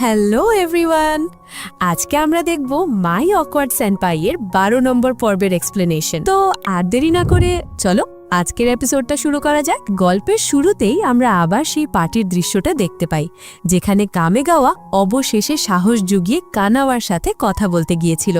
Hello everyone, আজকে আমরা দেখব মাই অকওয়ার্ড সেনপাইয়ের 12 নম্বর পর্বের এক্সপ্লেনেশন। তো আর দেরি না করে চলো আজকের এপিসোডটা শুরু করা যাক। গল্পের শুরুতেই আমরা আবার সেই পার্টির দৃশ্যটা দেখতে পাই, যেখানে কামেগাওয়া অবশেষে সাহস জুগিয়ে কানাওয়ার সাথে কথা বলতে গিয়েছিল।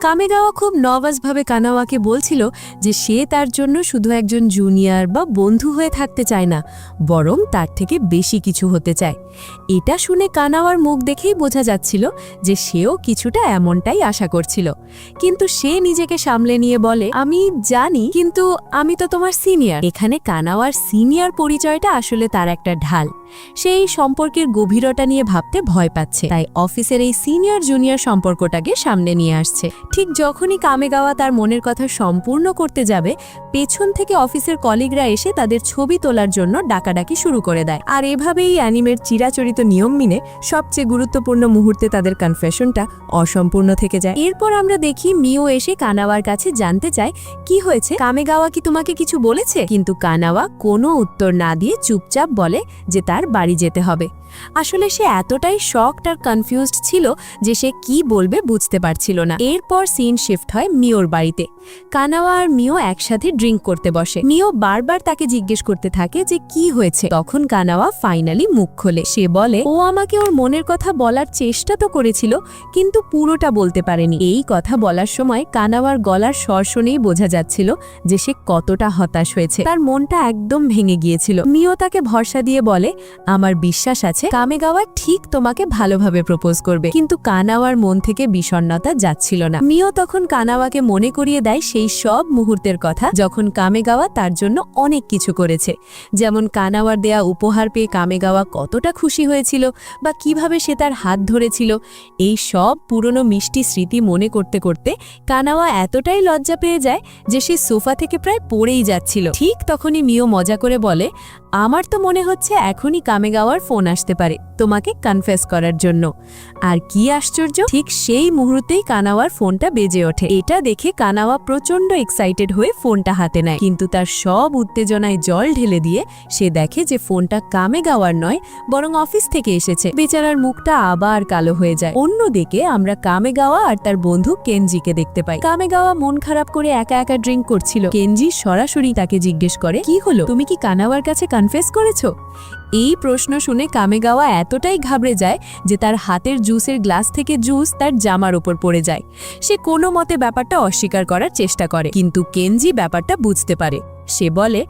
কামেগাওয়া খুব নার্ভাসভাবে কানাওয়াকে বলছিল যে সে তার জন্য শুধু একজন জুনিয়র বা বন্ধু হয়ে থাকতে চায় না, বরং তার থেকে বেশি কিছু হতে চায়। এটা শুনে কানাওয়ার মুখ দেখেই বোঝা যাচ্ছিল যে সেও কিছুটা এমনটাই আশা করছিল, কিন্তু সে নিজেকে সামলে নিয়ে বলে, আমি জানি, কিন্তু আমি তো তোমার সিনিয়র। এখানে কানাওয়ার সিনিয়র পরিচয়টা আসলে তার একটা ঢাল। সেই সম্পর্কের গভীরতা নিয়ে ভাবতে ভয় পাচ্ছে, তাই অফিসের এই সিনিয়র জুনিয়র সম্পর্কটাকে সামনে নিয়ে আসছে। ঠিক যখনই কামেগাওয়া তার মনের কথা সম্পূর্ণ করতে যাবে, পেছন থেকে অফিসের কলিগরা এসে তাদের ছবি তোলার জন্য ডাকাডাকি শুরু করে দেয়। আর এভাবেই অ্যানিমের চিরাচরিত নিয়ম মেনে সবচেয়ে গুরুত্বপূর্ণ মুহূর্তে তাদের কনফেশনটা অসম্পূর্ণ থেকে যায়। এরপর আমরা দেখি মিও এসে কানাওয়ার কাছে জানতে চায়, কি হয়েছে, কামেগাওয়া কি তোমাকে কিছু বলেছে? কিন্তু কানাওয়া কোনো উত্তর না দিয়ে চুপচাপ বলে যে তার বাড়ি যেতে হবে। আসলে সে এতটাই শকড আর কনফিউজড ছিল যে সে কি বলবে বুঝতে পারছিল না। এরপর সিন শিফট হয় মিওর বাড়িতে। কানাওয়া আর মিও একসাথে ড্রিঙ্ক করতে বসে। মিও বারবার তাকে জিজ্ঞেস করতে থাকে যে কি হয়েছে। তখন কানাওয়া ফাইনালি মুখ খোলে। সে বলে ও আমাকে ওর মনের কথা বলার চেষ্টা তো করেছিল, কিন্তু পুরোটা বলতে পারেনি। এই কথা বলার সময় কানাওয়ার গলার স্বর শুনেই বোঝা যাচ্ছিল যে সে কতটা হতাশ হয়েছে। তার মনটা একদম ভেঙে গিয়েছিল। মিও তাকে ভরসা দিয়ে বলে, আমার বিশ্বাস আছে কামেগাওয়া ঠিক তোমাকে ভালোভাবে প্রপোজ করবে। কিন্তু কানাওয়ার মন থেকে বিষণ্ণতা যাচ্ছিল না। মিও তখন কানাওয়াকে মনে করিয়ে দেয় সেই সব মুহূর্তের কথা যখন কামেগাওয়া তার জন্য অনেক কিছু করেছে, যেমন কানাওয়ার দেয়া উপহার পেয়ে কামেগাওয়া কতটা খুশি হয়েছিল বা কিভাবে সে তার হাত ধরেছিল। এই সব পুরনো মিষ্টি স্মৃতি মনে করতে করতে কানাওয়া এতটাই লজ্জা পেয়ে যায় যে সে সোফা থেকে প্রায় পড়েই যাচ্ছিল। ঠিক তখনই মিও মজা করে বলে, আমার তো মনে হচ্ছে এখনই কামেগাওয়ার ফোন আসতে পারে তোমাকে কনফেস করার জন্য। আর কি আশ্চর্য, ঠিক সেই মুহূর্তেই কানাওয়ার ফোনটা বেজে ওঠে। এটা দেখে কানাওয়া প্রচন্ড এক্সাইটেড হয়ে ফোনটা হাতে নেয়, কিন্তু তার সব উত্তেজনায় জল ঢেলে দিয়ে সে দেখে যে ফোনটা কামেগাওয়ার নয়, বরং অফিস থেকে এসেছে। বেচারার মুখটা আবার কালো হয়ে যায়। অন্যদিকে আমরা কামেগাওয়া আর তার বন্ধু কেনজিকে দেখতে পাই। কামেগাওয়া মন খারাপ করে একা একা ড্রিঙ্ক করছিল। কেনজি সরাসরি তাকে জিজ্ঞেস করে, কি হলো, তুমি কি কানাওয়ার কাছে কনফেস করেছো? এই প্রশ্ন শুনে কামেগাওয়া এতটাই ঘাবড়ে যায় যে তার হাতের জুসের গ্লাস থেকে জুস তার জামার উপর পড়ে যায়। সে কোনো মতে ব্যাপারটা অস্বীকার করার চেষ্টা করে, কিন্তু কেনজি ব্যাপারটা বুঝতে পারে। সে বলে,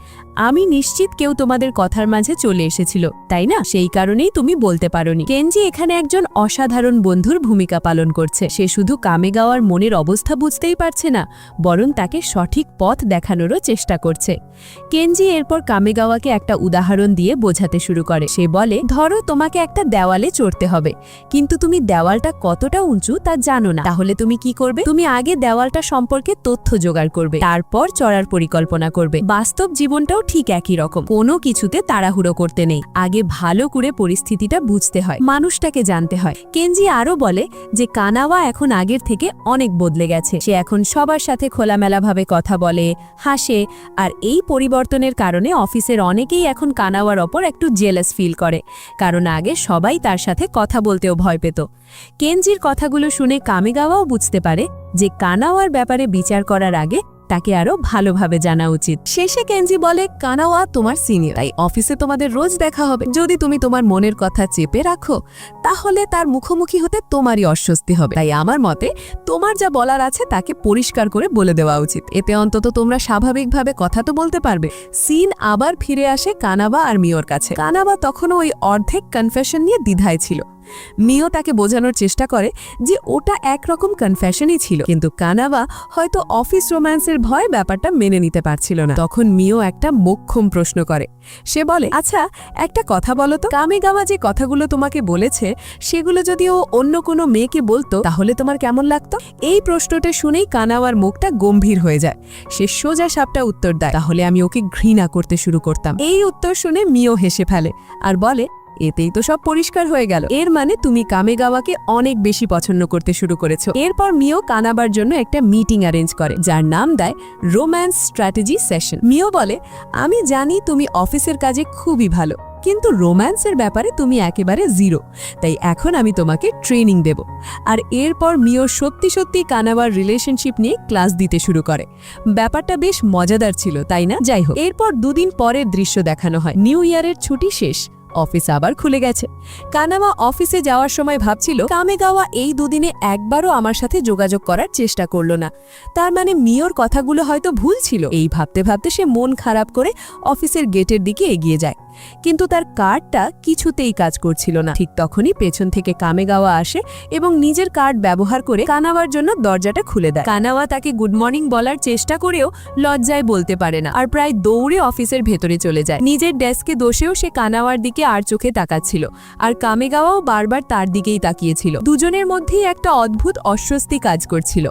আমি নিশ্চিত কেউ তোমাদের কথার মাঝে চলে এসেছিল, তাই না? সেই কারণেই তুমি বলতে পারোনি। কেনজি এখানে একজন অসাধারণ বন্ধুর ভূমিকা পালন করছে। সে শুধু কামেগাওয়ার মনের অবস্থা বুঝতেই পারছে না, বরং তাকে সঠিক পথ দেখানোরও চেষ্টা করছে। কেনজি এরপর কামেগাওয়াকে একটা উদাহরণ দিয়ে বোঝাতে শুরু করে। সে বলে, ধরো তোমাকে একটা দেওয়ালে চড়তে হবে, কিন্তু তুমি দেওয়ালটা কতটা উঁচু তা জানো না। তাহলে তুমি কি করবে? তুমি আগে দেওয়ালটা সম্পর্কে তথ্য জোগাড় করবে, তারপর চড়ার পরিকল্পনা করবে। বাস্তব জীবনটাও ঠিক একই রকম। কোনো কিছুতে তাড়াহুড়ো করতে নেই, আগে ভালো করে পরিস্থিতিটা বুঝতে হয়, মানুষটাকে জানতে হয়। কেনজি আরও বলে যে কানাওয়া এখন আগের থেকে অনেক বদলে গেছে। সে এখন সবার সাথে খোলামেলাভাবে কথা বলে, হাসে, আর এই পরিবর্তনের কারণে অফিসের অনেকেই এখন কানাওয়ার ওপর একটু জেলাস ফিল করে, কারণ আগে সবাই তার সাথে কথা বলতেও ভয় পেত। কেনজির কথাগুলো শুনে কামেগাওয়াও বুঝতে পারে যে কানাওয়ার ব্যাপারে বিচার করার আগে তাকে আরো ভালোভাবে জানা উচিত। শেষে কেনজি বলে, কানাওয়া তোমার সিনিয়র, তাই অফিসে তোমাদের রোজ দেখা হবে। যদি তুমি তোমার মনের কথা চেপে রাখো, তাহলে তার মুখোমুখি হতে তোমারই অস্বস্তি হবে। তাই আমার মতে তোমার যা বলার আছে তাকে পরিষ্কার করে বলে দেওয়া উচিত। এতে অন্তত তোমরা স্বাভাবিকভাবে কথা তো বলতে পারবে। সিন আবার ফিরে আসে কানাওয়া আর মিওর কাছে। কানাওয়া তখনও ওই অর্ধেক কনফেশন নিয়ে দ্বিধায় ছিল। মিও তাকে বোঝানোর চেষ্টা করে যে ওটা একরকম কনফেশনই ছিল, কিন্তু কানাওয়া হয়তো অফিস রোম্যান্সের ভয় ব্যাপারটা মেনে নিতে পারছিল না। তখন মিও একটা মোক্ষম প্রশ্ন করে। সে বলে, আচ্ছা একটা কথা বলো তো, কামেগাওয়া যে কথাগুলো তোমাকে বলেছে সেগুলো যদি ও অন্য কোনো মেয়েকে বলতো তাহলে তোমার কেমন লাগতো? এই প্রশ্নটা শুনেই কানাওয়ার মুখটা গম্ভীর হয়ে যায়। সে সোজা সাপটা উত্তর দেয়, তাহলে আমি ওকে ঘৃণা করতে শুরু করতাম। এই উত্তর শুনে মিও হেসে ফেলে আর বলে, এতেই তো সব পরিষ্কার হয়ে গেল। এর মানে তুমি কামেগাওয়াকে অনেক বেশি পছন্দ করতে শুরু করেছো। এরপর মিও কানাবার জন্য একটা মিটিং অ্যারেঞ্জ করে, যার নাম দেয় রোম্যান্স স্ট্র্যাটেজি সেশন। মিও বলে, আমি জানি তুমি অফিসের কাজে খুবই ভালো, কিন্তু রোম্যান্সের ব্যাপারে তুমি একেবারে জিরো, তাই এখন আমি তোমাকে ট্রেনিং দেব। আর এরপর মিও সত্যি সত্যি কানাবার রিলেশনশিপ নিয়ে ক্লাস দিতে শুরু করে। ব্যাপারটা বেশ মজাদার ছিল, তাই না? যাই হোক, এরপর দুদিন পরের দৃশ্য দেখানো হয়। নিউ ইয়ারের ছুটি শেষ, অফিস আবার খুলে গেছে। কানাওয়া অফিসে যাওয়ার সময় ভাবছিল, কামেগাওয়া এই দুদিনে একবারও আমার সাথে যোগাযোগ করার চেষ্টা করলো না, তার মানে মিওর কথাগুলো হয়তো ভুল ছিল। এই ভাবতে ভাবতে সে মন খারাপ করে অফিসের গেটের দিকে এগিয়ে যায়, কিন্তু তার কার্ডটা কিছুতেই কাজ করছিল না। ঠিক তখনই পেছন থেকে কামেগাওয়া আসে এবং নিজের কার্ড ব্যবহার করে কানাওয়ার জন্য দরজাটা খুলে দেয়। কানাওয়া তাকে গুড মর্নিং বলার চেষ্টা করেও লজ্জায় বলতে পারে না, আর প্রায় দৌড়ে অফিসের ভেতরে চলে যায়। নিজের ডেস্কে বসেও সে কানাওয়ার দিকে আর চোখে তাকাচ্ছিল, আর কামেগাওয়াও বারবার তার দিকেই তাকিয়েছিল। দুজনের মধ্যেই একটা অদ্ভুত অস্বস্তি কাজ করছিল।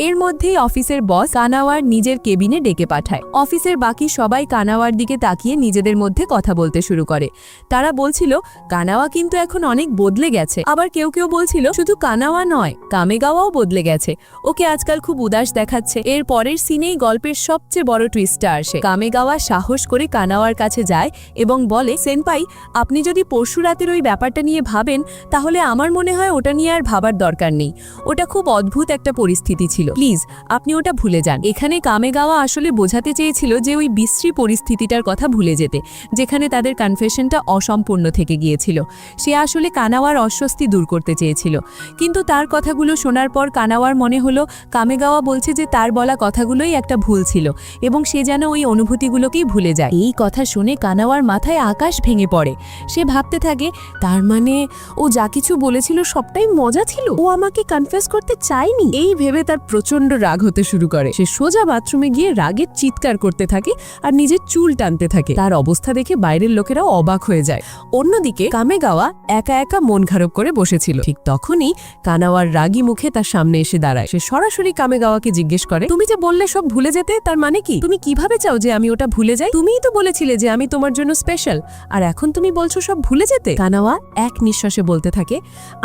এর মধ্যেই অফিসের বস কানাওয়ার নিজের কেবিনে ডেকে পাঠায়। অফিসের বাকি সবাই কানাওয়ার দিকে তাকিয়ে নিজেদের মধ্যে কথা বলতে শুরু করে। তারা বলছিল, কানাওয়া কিন্তু এখন অনেক বদলে গেছে। আবার কেউ কেউ বলছিল, শুধু কানাওয়া নয়, কামেগাওয়াও বদলে গেছে, ওকে আজকাল খুব উদাস দেখাচ্ছে। এর পরের সিনেই গল্পের সবচেয়ে বড় টুইস্টটা আসে। কামেগাওয়া সাহস করে কানাওয়ার কাছে যায় এবং বলে, সেনপাই, আপনি যদি পরশু রাতের ওই ব্যাপারটা নিয়ে ভাবেন, তাহলে আমার মনে হয় ওটা নিয়ে আর ভাবার দরকার নেই। ওটা খুব অদ্ভুত একটা পরিস্থিতি ছিল, প্লিজ আপনি ওটা ভুলে যান। এখানে কামেগাওয়া আসলে বোঝাতে চেয়েছিল যে ওই বিশ্রী পরিস্থিতিটার কথা ভুলে যেতে, যেখানে তাদের কনফেশনটা অসম্পূর্ণ থেকে গিয়েছিল। সে আসলে কানাওয়ার অস্বস্তি দূর করতে চেয়েছিল, কিন্তু তার কথাগুলো শোনার পর কানাওয়ার মনে হলো কামেগাওয়া বলছে যে তার বলা কথাগুলোই একটা ভুল ছিল এবং সে যেন ওই অনুভূতিগুলোকেই ভুলে যায়। এই কথা শুনে কানাওয়ার মাথায় আকাশ ভেঙে পড়ে। সে ভাবতে থাকে, তার মানে ও যা কিছু বলেছিল সবটাই মজা ছিল, ও আমাকে কনফেস করতে চায়নি। এই ভেবে তার প্রচন্ড রাগ হতে শুরু করে। সে সোজা বাথরুমে গিয়ে রাগের চিৎকার করতে থাকে আর নিজের চুল টানতে থাকে। তার অবস্থা দেখে বাইরের লোকেরাও অবাক হয়ে যায়। অন্যদিকে কামেগাওয়া একা একা মন খারাপ করে বসেছিল। ঠিক তখনই কানাওয়ার রাগী মুখে তার সামনে এসে দাঁড়ায়। সে সরাসরি কামেগাওয়াকে জিজ্ঞেস করে, তুমি যে বললে সব ভুলে যেতে, তার মানে কি? তুমি কিভাবে চাও যে আমি ওটা ভুলে যাই? তুমিই তো বলেছিলে যে আমি তোমার জন্য স্পেশাল, আর এখন তুমি বলছো সব ভুলে যেতে। কানাওয়া এক নিঃশ্বাসে বলতে থাকে,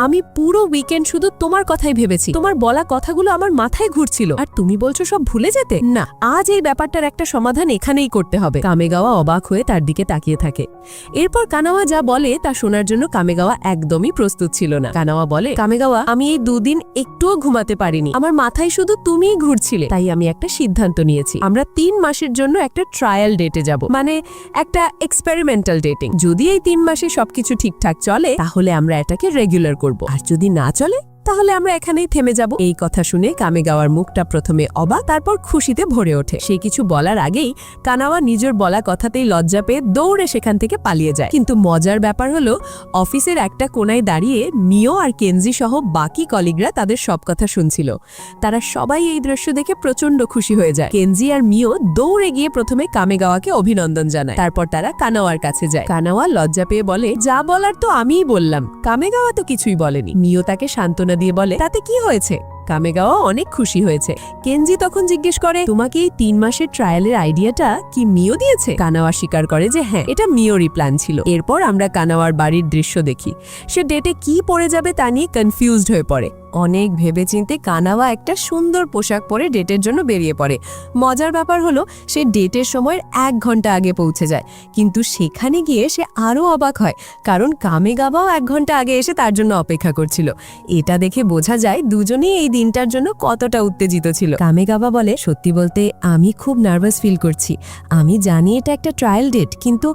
আমি পুরো উইকেন্ড শুধু তোমার কথাই ভেবেছি, তোমার বলা কথাগুলো আমার মাথায় ঘুরছিল, আর তুমি বলছো সব ভুলে যেতে? না, আজ এই ব্যাপারটার একটা সমাধান এখানেই করতে হবে। কামেগাওয়া অবাক হয়ে তার দিকে তাকিয়ে থাকে। এরপর কানাওয়া যা বলে তা শোনার জন্য কামেগাওয়া একদমই প্রস্তুত ছিল না। কানাওয়া বলে, কামেগাওয়া, আমি এই দুদিন একটুও ঘুমাতে পারিনি, আমার মাথায় শুধু তুমিই ঘুরছিলে, তাই আমি একটা সিদ্ধান্ত নিয়েছি। আমরা 3 মাসের জন্য একটা ট্রায়াল ডেটে যাব, মানে একটা এক্সপেরিমেন্টাল ডেটিং। যদি এই 3 মাসে সবকিছু ঠিকঠাক চলে, তাহলে আমরা এটাকে রেগুলার করব, আর যদি না চলে, তাহলে আমরা এখানেই থেমে যাব। এই কথা শুনে কামেগাওয়ার মুখটা প্রথমে অবাক, তারপর খুশিতে ভরে ওঠে। সে কিছু বলার আগেই কানাওয়া নিজের বলা কথাতেই লজ্জা পেয়ে দৌড়ে সেখান থেকে পালিয়ে যায়। কিন্তু মজার ব্যাপার হলো, অফিসের একটা কোনায় দাঁড়িয়ে মিও আর কেনজি সহ বাকি কলিগরা তাদের সব কথা শুনছিল। তারা সবাই এই দৃশ্য দেখে প্রচন্ড খুশি হয়ে যায়। কেনজি আর মিও দৌড়ে গিয়ে প্রথমে কামেগাওয়াকে অভিনন্দন জানায়, তারপর তারা কানাওয়ার কাছে যায়। কানাওয়া লজ্জা পেয়ে বলে, যা বলার তো আমিই বললাম, কামেগাওয়া তো কিছুই বলেনি। মিও তাকে সান্ত্বনা দিয়ে বলে, তাতে কি হয়েছে? কামেগাওয়া অনেক খুশি হয়েছে। কেনজি তখন জিজ্ঞেস করে, তোমাকে এই 3 মাসের ট্রায়ালের আইডিয়াটা কি মিও দিয়েছে? কানাওয়া স্বীকার করে যে হ্যাঁ, এটা মিওরই প্ল্যান ছিল। এরপর আমরা কানাওয়ার বাড়ির দৃশ্য দেখি। সে ডেটে কি পরে যাবে তা নিয়ে কনফিউজড হয়ে পড়ে। অনেক ভেবেচিন্তে কানাওয়া একটা সুন্দর পোশাক পরে ডেটের জন্য বেরিয়ে পড়ে। মজার ব্যাপার হলো, সে ডেটের সময়ের 1 ঘন্টা আগে পৌঁছে যায়, কিন্তু সেখানে গিয়ে সে আরও অবাক হয়, কারণ কামেগাওয়াও 1 ঘন্টা আগে এসে তার জন্য অপেক্ষা করছিল। এটা দেখে বোঝা যায় দুজনেই এই দিনটার জন্য কতটা উত্তেজিত ছিল। কামেগাওয়া বলে, সত্যি বলতে আমি খুব নার্ভাস ফিল করছি। আমি জানি এটা একটা ট্রায়াল ডেট, কিন্তু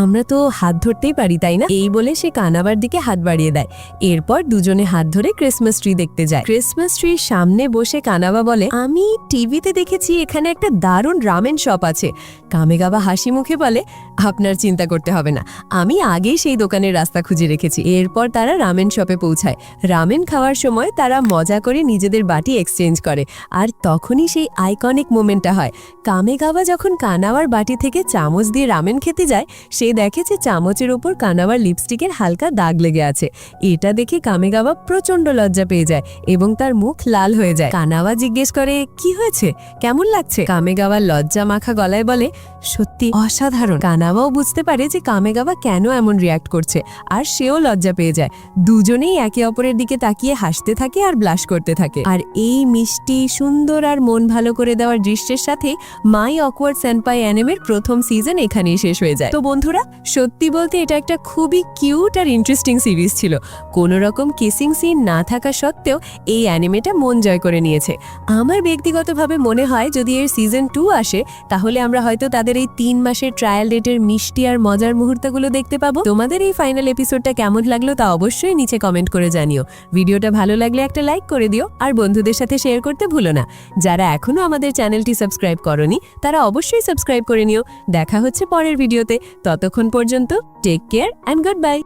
আমরা তো হাত ধরতেই পারি, তাই না? এই বলে সে কানাবার দিকে হাত বাড়িয়ে দেয়। এরপর দুজনে হাত ধরে ক্রিসমাস ট্রি দেখতে যায়। ক্রিসমাস ট্রির সামনে বসে কানাবা বলে, আমি টিভিতে দেখেছি এখানে একটা দারুণ রামেন শপ আছে। কামেগাওয়া হাসি মুখে বলে, আপনার চিন্তা করতে হবে না, আমি আগেই সেই দোকানের রাস্তা খুঁজে রেখেছি। এরপর তারা রামেন শপে পৌঁছায়। রামেন খাওয়ার সময় তারা মজা করে নিজেদের বাটি এক্সচেঞ্জ করে, আর তখনই সেই আইকনিক মোমেন্টটা হয়। কামেগাওয়া যখন কানাওয়ার বাটি থেকে চামচ দিয়ে রামেন খেতে যায়, সে দেখে যে চামচের ওপর কানাওয়ার লিপস্টিকের হালকা দাগ লেগে আছে। এটা দেখে কামেগাওয়া প্রচন্ড লজ্জা পেয়ে যায় এবং তার মুখ লাল হয়ে যায়। কানাওয়া জিজ্ঞেস করে, কি হয়েছে, কেমন লাগছে? কামেগাওয়ার লজ্জা মাখা গলায় বলে, সত্যি অসাধারণ। কানাওয়াও বুঝতে পারে যে কামেগাওয়া কেন এমন রিয়াক্ট করছে, আর সেও লজ্জা পেয়ে যায়। দুজনেই একে অপরের দিকে তাকিয়ে হাসতে থাকে আর ব্লাশ করতে থাকে। আর এই মিষ্টি, সুন্দর আর মন ভালো করে দেওয়ার দৃশ্যের সাথে মাই অকওয়ার্ড সেনপাই অ্যানিমের প্রথম সিজন এখানেই শেষ হয়ে যায়। তো বন্ধুরা, সত্যি বলতে এটা একটা খুবই কিউট আর ইন্টারেস্টিং সিরিজ ছিল। কোনো রকম কিসিং সিন না থাকা সত্ত্বেও এই অ্যানিমেটা মন জয় করে নিয়েছে। আমার ব্যক্তিগতভাবে মনে হয় যদি এর সিজন 2 আসে, তাহলে আমরা হয়তো তাদের এই 3 মাসের ট্রায়াল ডেটের মিষ্টি আর মজার মুহূর্তগুলো দেখতে পাবো। তোমাদের এই ফাইনাল এপিসোডটা কেমন লাগলো তা অবশ্যই নিচে কমেন্ট করে জানিও। ভিডিওটা ভালো লাগলে একটা লাইক করে দিও আর বন্ধুদের সাথে শেয়ার করতে ভুলো না। যারা এখনো আমাদের চ্যানেলটি সাবস্ক্রাইব করনি তারা অবশ্যই সাবস্ক্রাইব করে নিও। দেখা হচ্ছে পরের ভিডিওতে। ততক্ষণ পর্যন্ত take care and good bye.